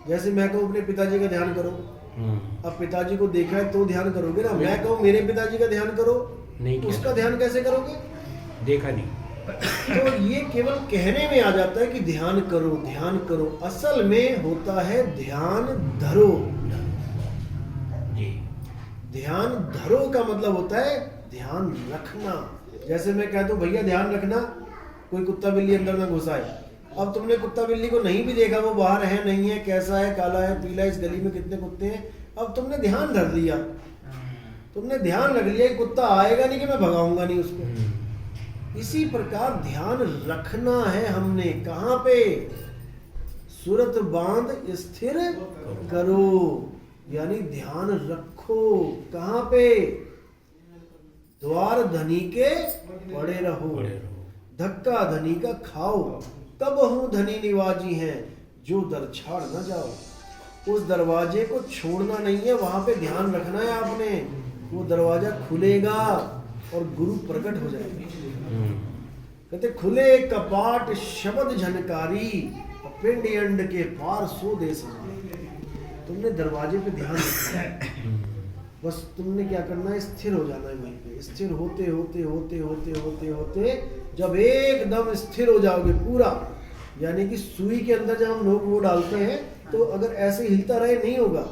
जैसे मैं कहूँ अपने पिताजी का ध्यान करो, अब पिताजी को देखा है तो ध्यान करोगे ना। मैं कहूँ मेरे पिताजी का ध्यान करो, नहीं किया। उसका ध्यान कैसे करोगे? देखा नहीं। तो ये केवल कहने में आ जाता है कि ध्यान करो ध्यान करो, असल में होता है ध्यान धरो। जी। ध्यान धरो का मतलब होता है ध्यान रखना। जैसे मैं कहता हूँ भैया ध्यान रखना, कोई कुत्ता बिल्ली अंदर ना घुस आए। अब तुमने कुत्ता बिल्ली को नहीं भी देखा, वो बाहर है नहीं है, कैसा है, काला है पीला, इस गली में कितने कुत्ते हैं, अब तुमने ध्यान धर लिया, तुमने ध्यान रख लिया कि कुत्ता आएगा नहीं कि मैं भगाऊंगा नहीं उसको। इसी प्रकार ध्यान रखना है हमने, कहाँ पे? सूरत बांध स्थिर करो, यानी ध्यान रखो। कहाँ पे? द्वार धनी के पड़े रहो, धक्का धनी का खाओ, तब हूँ धनी निवाजी हैं, जो दर छाड़ न जाओ। उस दरवाजे को छोड़ना नहीं है, वहां पे ध्यान रखना है आपने। वो दरवाजा खुलेगा और गुरु प्रकट हो जाएंगे। कहते खुले कपाट शब्द झनकारी, पिंड अंड के पार सो दे समाए। तुमने दरवाजे पे ध्यान रखना है, बस तुमने क्या करना है, स्थिर हो जाना है वहीं पे। स्थिर होते होते होते होते होते होते जब एकदम स्थिर हो जाओगे पूरा, यानी कि सुई के अंदर जब हम नोक वो डालते हैं तो अगर ऐसे हिलता रहे नहीं होगा,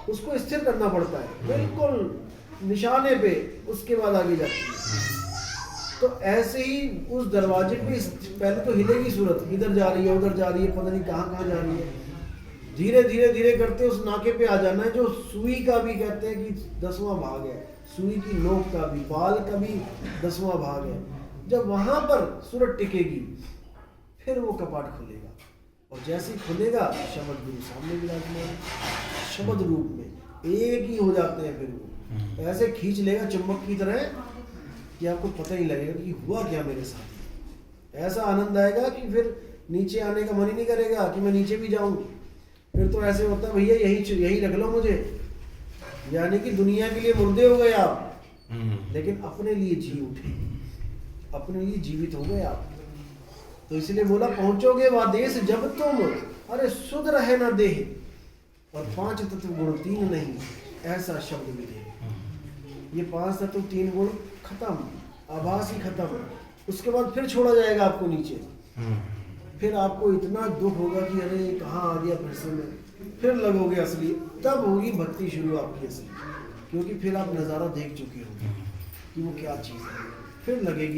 उसको स्थिर करना पड़ता है बिल्कुल निशाने पे, उसके बाद आगे जाती है। तो ऐसे ही उस दरवाजे पे पहले तो हिलेगी सूरत, इधर जा रही है उधर जा रही है, पता नहीं कहाँ कहाँ जा रही है। धीरे धीरे धीरे करते उस नाके पे आ जाना है, जो सुई का भी कहते हैं कि 10वां भाग है, सुई की नोक का भी, बाल का भी 10वां भाग है। जब वहां पर सूरत टिकेगी फिर वो कपाट खुलेगा, और जैसे ही खुलेगा शब्द गुरु सामने विराजमान, शब्द रूप में एक ही हो जाते हैं। फिर वो ऐसे खींच लेगा चुम्बक की तरह कि आपको पता ही लगेगा कि हुआ क्या मेरे साथ। ऐसा आनंद आएगा कि फिर नीचे आने का मन ही नहीं करेगा कि मैं नीचे भी जाऊं। फिर तो ऐसे होता है भैया यही रख लो मुझे, यानी कि दुनिया के लिए मुर्दे हो गए आप, लेकिन अपने लिए जी उठे, अपने लिए जीवित हो गए आप। तो इसलिए बोला पहुंचोगे वह देश जब तुम, अरे सुध रहे ना देह, और 5 तत्व गुण 3 नहीं, ऐसा शब्द मिले। ये 5 तत्व 3 गुण खत्म, आभास ही खत्म। उसके बाद फिर छोड़ा जाएगा आपको नीचे, फिर आपको इतना दुख होगा कि अरे कहाँ आ गया फिर से मैं, फिर लगोगे असली, तब होगी भक्ति शुरू आपकी असली, क्योंकि फिर आप नज़ारा देख चुके होंगे कि वो क्या चीज़ है, फिर लगेगी।